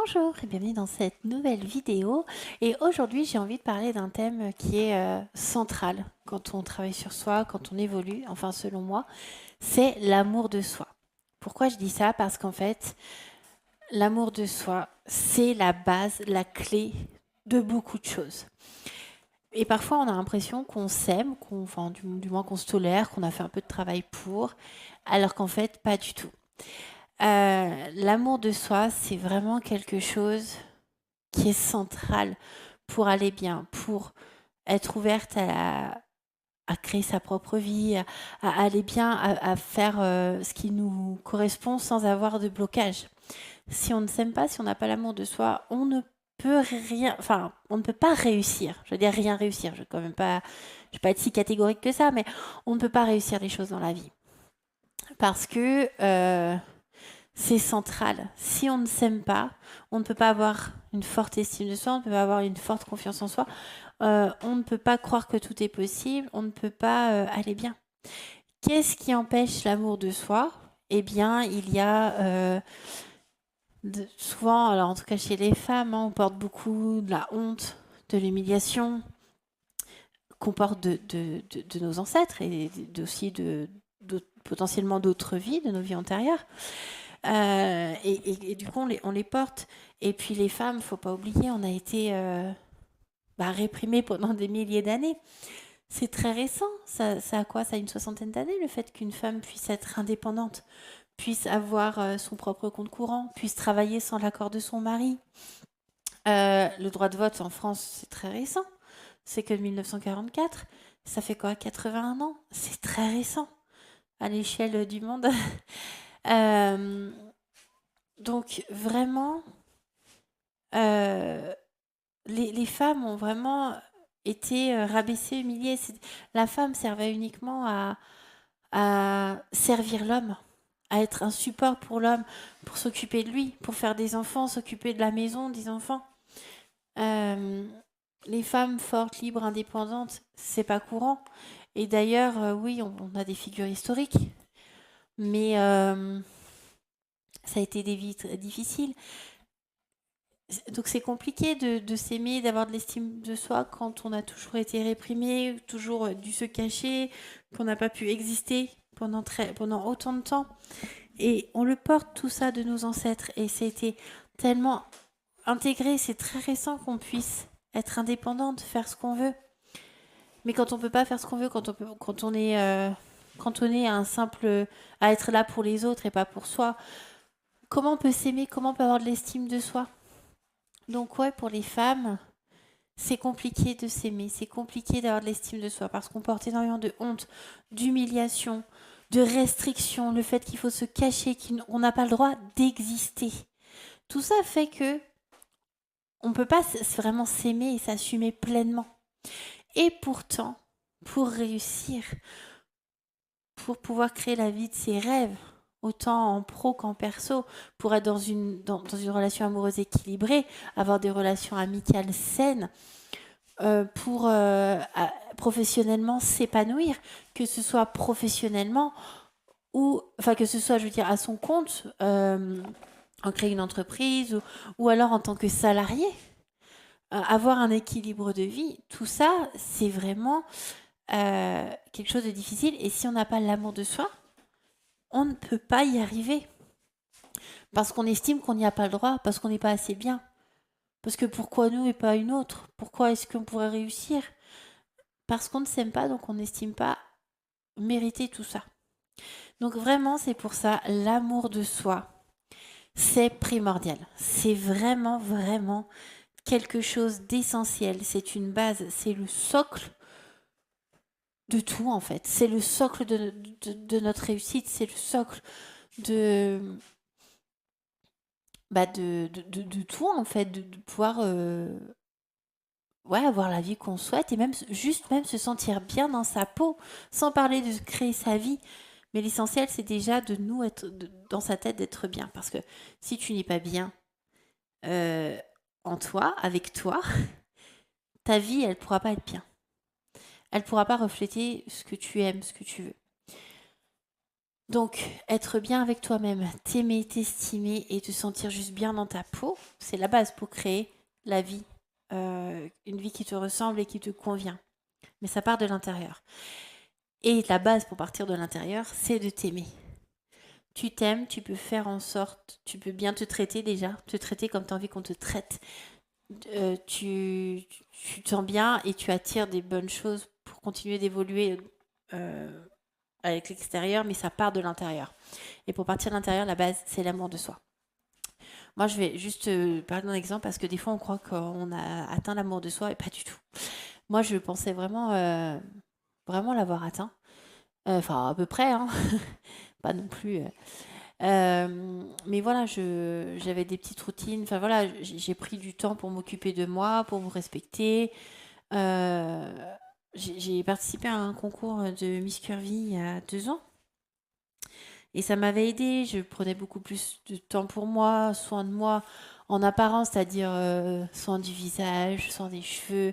Bonjour et bienvenue dans cette nouvelle vidéo. Et aujourd'hui, j'ai envie de parler d'un thème qui est central quand on travaille sur soi, quand on évolue, enfin selon moi, c'est l'amour de soi. Pourquoi je dis ça? Parce qu'en fait, l'amour de soi, c'est la base, la clé de beaucoup de choses. Et parfois, on a l'impression qu'on s'aime, enfin, du moins qu'on se tolère, qu'on a fait un peu de travail pour, alors qu'en fait, pas du tout. L'amour de soi, c'est vraiment quelque chose qui est central pour aller bien, pour être ouverte à créer sa propre vie, à aller bien, à faire ce qui nous correspond sans avoir de blocage. Si on ne s'aime pas, si on n'a pas l'amour de soi, on ne peut rien, enfin, on ne peut pas réussir. Je veux dire rien réussir. Je vais pas être si catégorique que ça, mais on ne peut pas réussir les choses dans la vie parce que c'est central. Si on ne s'aime pas, on ne peut pas avoir une forte estime de soi, on ne peut pas avoir une forte confiance en soi, on ne peut pas croire que tout est possible, on ne peut pas aller bien. Qu'est-ce qui empêche l'amour de soi? Eh bien, il y a souvent, alors en tout cas chez les femmes, on porte beaucoup de la honte, de l'humiliation qu'on porte de nos ancêtres et aussi potentiellement d'autres vies, de nos vies antérieures. Et du coup, on les porte. Et puis les femmes, faut pas oublier, on a été réprimées pendant des milliers d'années. C'est très récent. Ça a quoi? Ça a une soixantaine d'années, le fait qu'une femme puisse être indépendante, puisse avoir son propre compte courant, puisse travailler sans l'accord de son mari. Le droit de vote en France, c'est très récent. C'est que de 1944. Ça fait quoi? 81 ans? C'est très récent à l'échelle du monde. Euh, donc vraiment, euh, les femmes ont vraiment été rabaissées, humiliées. La femme servait uniquement à servir l'homme, à être un support pour l'homme, pour s'occuper de lui, pour faire des enfants, s'occuper de la maison, des enfants. Euh, les femmes fortes, libres, indépendantes, c'est pas courant. Et d'ailleurs, oui, on a des figures historiques, mais ça a été des vies très difficiles. Donc c'est compliqué de s'aimer, d'avoir de l'estime de soi quand on a toujours été réprimé, toujours dû se cacher, qu'on n'a pas pu exister pendant autant de temps. Et on le porte tout ça de nos ancêtres et c'était tellement intégré, c'est très récent qu'on puisse être indépendante, faire ce qu'on veut. Mais quand on peut pas faire ce qu'on veut, quand on est un simple à être là pour les autres et pas pour soi, comment on peut s'aimer, comment on peut avoir de l'estime de soi? Donc ouais, pour les femmes, c'est compliqué de s'aimer, c'est compliqué d'avoir de l'estime de soi parce qu'on porte énormément de honte, d'humiliation, de restrictions, le fait qu'il faut se cacher, qu'on n'a pas le droit d'exister. Tout ça fait que on ne peut pas vraiment s'aimer et s'assumer pleinement. Et pourtant, pour réussir, pour pouvoir créer la vie de ses rêves, autant en pro qu'en perso, pour être dans une relation amoureuse équilibrée, avoir des relations amicales saines, pour professionnellement s'épanouir, que ce soit professionnellement ou, enfin que ce soit, je veux dire, à son compte, en créer une entreprise ou alors en tant que salarié, avoir un équilibre de vie, tout ça, c'est vraiment quelque chose de difficile. Et si on n'a pas l'amour de soi, on ne peut pas y arriver. Parce qu'on estime qu'on n'y a pas le droit, parce qu'on n'est pas assez bien. Parce que pourquoi nous et pas une autre? Pourquoi est-ce qu'on pourrait réussir? Parce qu'on ne s'aime pas, donc on n'estime pas mériter tout ça. Donc vraiment, c'est pour ça, l'amour de soi, c'est primordial. C'est vraiment, vraiment quelque chose d'essentiel. C'est une base, c'est le socle de tout en fait. C'est le socle de notre réussite, c'est le socle de, de tout en fait, de pouvoir ouais, avoir la vie qu'on souhaite et même juste même se sentir bien dans sa peau, sans parler de créer sa vie. Mais l'essentiel, c'est déjà de nous être dans sa tête, d'être bien. Parce que si tu n'es pas bien euh, en toi, avec toi, ta vie, elle pourra pas être bien. Elle pourra pas refléter ce que tu aimes, ce que tu veux. Donc, être bien avec toi-même, t'aimer, t'estimer et te sentir juste bien dans ta peau, c'est la base pour créer la vie, une vie qui te ressemble et qui te convient. Mais ça part de l'intérieur. Et la base pour partir de l'intérieur, c'est de t'aimer. Tu t'aimes, tu peux faire en sorte, tu peux bien te traiter déjà, te traiter comme tu as envie qu'on te traite. Tu te sens bien et tu attires des bonnes choses pour continuer d'évoluer euh, avec l'extérieur, mais ça part de l'intérieur. Et pour partir de l'intérieur, la base, c'est l'amour de soi. Moi, je vais juste parler d'un exemple parce que des fois, on croit qu'on a atteint l'amour de soi et pas du tout. Moi, je pensais vraiment l'avoir atteint. Enfin, à peu près, hein. Pas non plus. Mais voilà, j'avais des petites routines. Enfin voilà, j'ai pris du temps pour m'occuper de moi, pour me respecter. Euh, j'ai participé à un concours de Miss Curvy il y a 2 ans. Et ça m'avait aidé. Je prenais beaucoup plus de temps pour moi, soin de moi en apparence, c'est-à-dire soin du visage, soin des cheveux.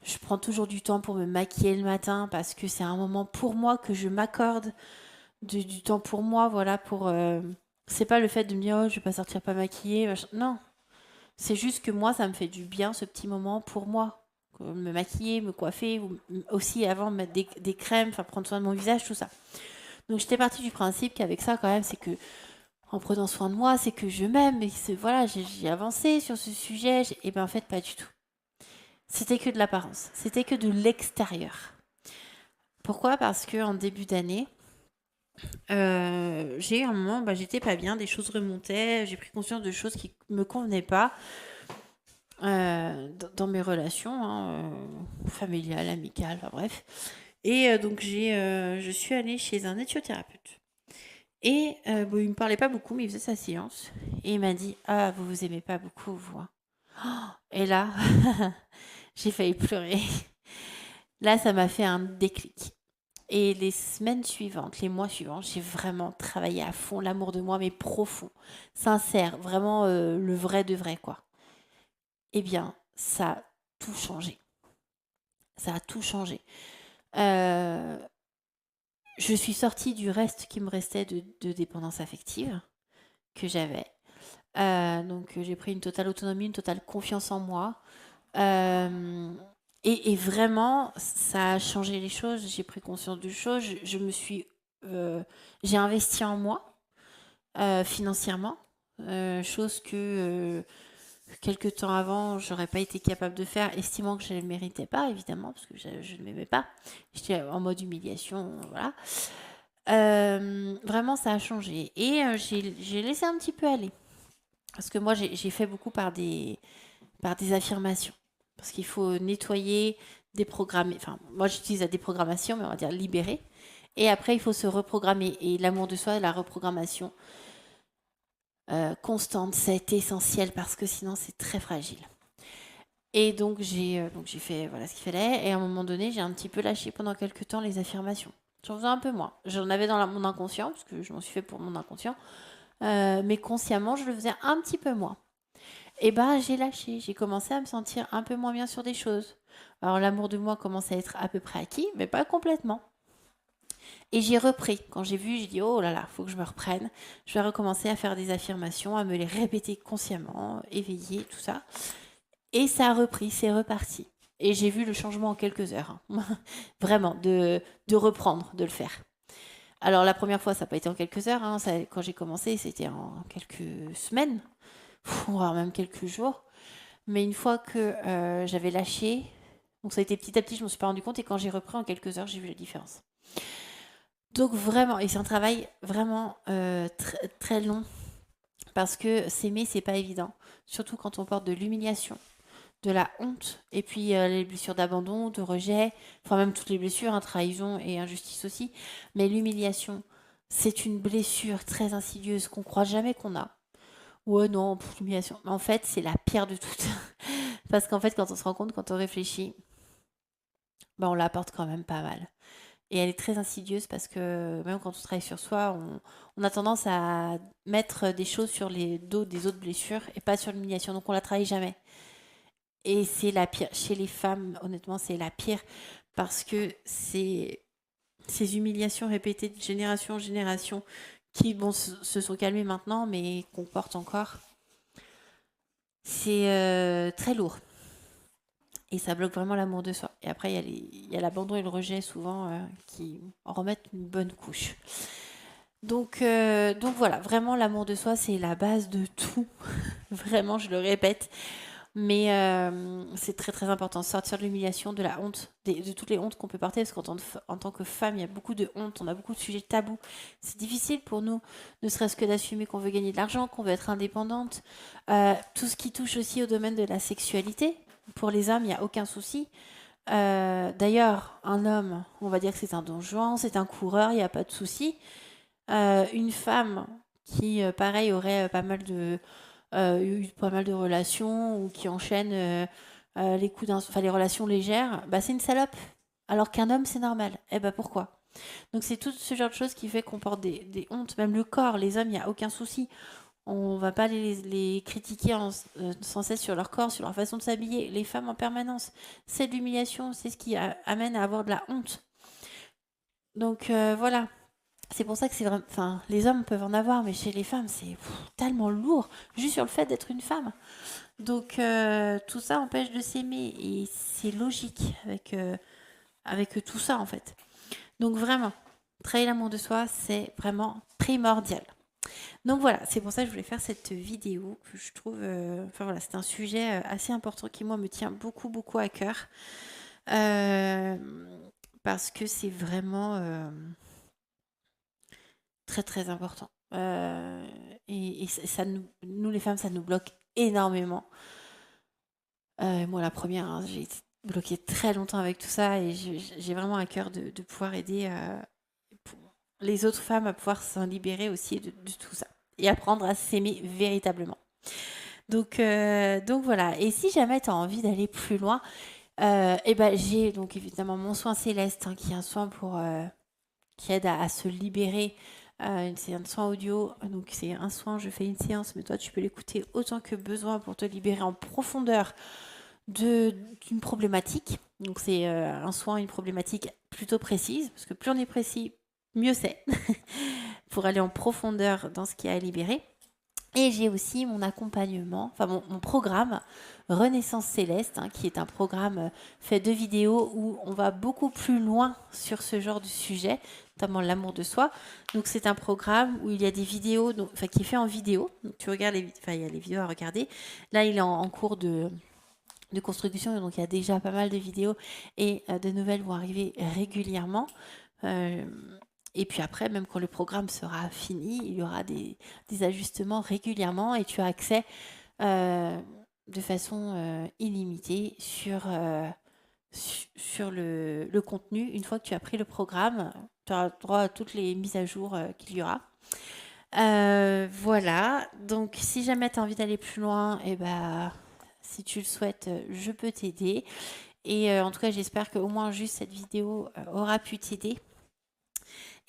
Je prends toujours du temps pour me maquiller le matin parce que c'est un moment pour moi que je m'accorde du temps pour moi, voilà, pour... c'est pas le fait de me dire, oh, je vais pas sortir pas maquillée, non. C'est juste que moi, ça me fait du bien, ce petit moment pour moi. Me maquiller, me coiffer, ou aussi avant mettre des crèmes, enfin prendre soin de mon visage, tout ça. Donc j'étais partie du principe qu'avec ça, quand même, c'est que en prenant soin de moi, c'est que je m'aime, et voilà, j'ai avancé sur ce sujet, et bien en fait, pas du tout. C'était que de l'apparence, c'était que de l'extérieur. Pourquoi? Parce que en début d'année, j'ai eu un moment, j'étais pas bien, des choses remontaient, j'ai pris conscience de choses qui me convenaient pas dans mes relations, hein, familiales, amicales, enfin bref. Et donc je suis allée chez un éthiothérapeute. Et bon, il me parlait pas beaucoup, mais il faisait sa séance. Et il m'a dit, ah, vous vous aimez pas beaucoup, vous, hein. Et là, j'ai failli pleurer. Là, ça m'a fait un déclic. Et les semaines suivantes, les mois suivants, j'ai vraiment travaillé à fond l'amour de moi, mais profond, sincère, vraiment le vrai de vrai, quoi. Eh bien, ça a tout changé. Ça a tout changé. Euh, je suis sortie du reste qui me restait de dépendance affective que j'avais. Donc, j'ai pris une totale autonomie, une totale confiance en moi. Euh, et vraiment, ça a changé les choses. J'ai pris conscience de choses. Je me suis. J'ai investi en moi financièrement, chose que quelques temps avant, j'aurais pas été capable de faire, estimant que je ne le méritais pas, évidemment, parce que je ne m'aimais pas. J'étais en mode humiliation, voilà. Vraiment, ça a changé. Et j'ai laissé un petit peu aller. Parce que moi, j'ai fait beaucoup par des affirmations. Parce qu'il faut nettoyer, déprogrammer. Enfin, moi, j'utilise la déprogrammation, mais on va dire libérer. Et après, il faut se reprogrammer. Et l'amour de soi, la reprogrammation constante, c'est essentiel parce que sinon, c'est très fragile. Et donc j'ai fait voilà ce qu'il fallait. Et à un moment donné, j'ai un petit peu lâché pendant quelques temps les affirmations. J'en faisais un peu moins. J'en avais dans mon inconscient, parce que je m'en suis fait pour mon inconscient. Mais consciemment, je le faisais un petit peu moins. Et ben, j'ai lâché. J'ai commencé à me sentir un peu moins bien sur des choses. Alors, l'amour de moi commence à être à peu près acquis, mais pas complètement. Et j'ai repris. Quand j'ai vu, j'ai dit, oh là là, faut que je me reprenne. Je vais recommencer à faire des affirmations, à me les répéter consciemment, éveiller, tout ça. Et ça a repris, c'est reparti. Et j'ai vu le changement en quelques heures, hein. Vraiment, de reprendre, de le faire. Alors la première fois, ça n'a pas été en quelques heures, hein. Quand j'ai commencé, c'était en quelques semaines, voire même quelques jours. Mais une fois que j'avais lâché, donc ça a été petit à petit, je ne me suis pas rendu compte. Et quand j'ai repris en quelques heures, j'ai vu la différence. Donc vraiment, et c'est un travail vraiment très, très long. Parce que s'aimer, c'est pas évident. Surtout quand on porte de l'humiliation, de la honte, et puis les blessures d'abandon, de rejet, enfin même toutes les blessures, hein, trahison et injustice aussi. Mais l'humiliation, c'est une blessure très insidieuse qu'on croit jamais qu'on a. Ouais, non, l'humiliation. Mais en fait, c'est la pire de toutes. Parce qu'en fait, quand on se rend compte, quand on réfléchit, on la porte quand même pas mal. Et elle est très insidieuse parce que même quand on travaille sur soi, on a tendance à mettre des choses sur les dos des autres blessures et pas sur l'humiliation. Donc on la travaille jamais. Et c'est la pire. Chez les femmes, honnêtement, c'est la pire parce que ces humiliations répétées de génération en génération qui bon, se sont calmées maintenant, mais qu'on porte encore, c'est très lourd. Et ça bloque vraiment l'amour de soi. Et après, il y a l'abandon et le rejet souvent qui en remettent une bonne couche. Donc voilà, vraiment l'amour de soi, c'est la base de tout. Vraiment, je le répète. Mais c'est très très important. Sortir de l'humiliation, de la honte, de toutes les hontes qu'on peut porter. Parce qu'en tant que femme, il y a beaucoup de honte, on a beaucoup de sujets tabous. C'est difficile pour nous, ne serait-ce que d'assumer qu'on veut gagner de l'argent, qu'on veut être indépendante. Tout ce qui touche aussi au domaine de la sexualité. Pour les hommes, il n'y a aucun souci. D'ailleurs, un homme, on va dire que c'est un don Juan, c'est un coureur, il n'y a pas de souci. Une femme qui, pareil, aurait eu pas mal de relations ou qui enchaîne les coups les relations légères, bah c'est une salope. Alors qu'un homme, c'est normal. Eh ben pourquoi? Donc c'est tout ce genre de choses qui fait qu'on porte des hontes. Même le corps, les hommes, il n'y a aucun souci. On va pas les critiquer sans cesse sur leur corps, sur leur façon de s'habiller. Les femmes en permanence, c'est de l'humiliation, c'est ce qui amène à avoir de la honte. Donc voilà. C'est pour ça que c'est vraiment. Enfin, les hommes peuvent en avoir, mais chez les femmes, c'est tellement lourd, juste sur le fait d'être une femme. Donc tout ça empêche de s'aimer et c'est logique avec tout ça en fait. Donc vraiment, travailler l'amour de soi, c'est vraiment primordial. Donc voilà, c'est pour ça que je voulais faire cette vidéo que je trouve. Enfin voilà, c'est un sujet assez important qui moi me tient beaucoup beaucoup à cœur parce que c'est vraiment très très important. Et ça nous les femmes, ça nous bloque énormément. Moi la première, hein, j'ai été bloquée très longtemps avec tout ça et j'ai vraiment à cœur de pouvoir aider les autres femmes à pouvoir s'en libérer aussi de tout ça et apprendre à s'aimer véritablement. Donc voilà, et si jamais tu as envie d'aller plus loin, et ben j'ai donc évidemment mon soin céleste hein, qui est un soin qui aide à se libérer. C'est un soin audio, donc c'est un soin, je fais une séance, mais toi tu peux l'écouter autant que besoin pour te libérer en profondeur d'une problématique. Donc c'est un soin, une problématique plutôt précise, parce que plus on est précis, mieux c'est, pour aller en profondeur dans ce qui est à libérer. Et j'ai aussi mon accompagnement, enfin mon programme Renaissance Céleste, hein, qui est un programme fait de vidéos où on va beaucoup plus loin sur ce genre de sujet, notamment l'amour de soi. Donc c'est un programme où il y a des vidéos, qui est fait en vidéo. Donc tu regardes il y a les vidéos à regarder. Là, il est en cours de construction, donc il y a déjà pas mal de vidéos et de nouvelles vont arriver régulièrement. Et puis après, même quand le programme sera fini, il y aura des ajustements régulièrement et tu as accès de façon illimitée sur le contenu. Une fois que tu as pris le programme, tu auras droit à toutes les mises à jour qu'il y aura. Voilà, donc si jamais tu as envie d'aller plus loin, et ben, si tu le souhaites, je peux t'aider. Et en tout cas, j'espère qu'au moins juste cette vidéo aura pu t'aider.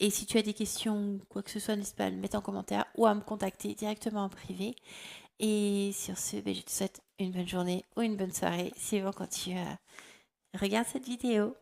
Et si tu as des questions, quoi que ce soit, n'hésite pas à le mettre en commentaire ou à me contacter directement en privé. Et sur ce, je te souhaite une bonne journée ou une bonne soirée suivant quand tu regardes cette vidéo.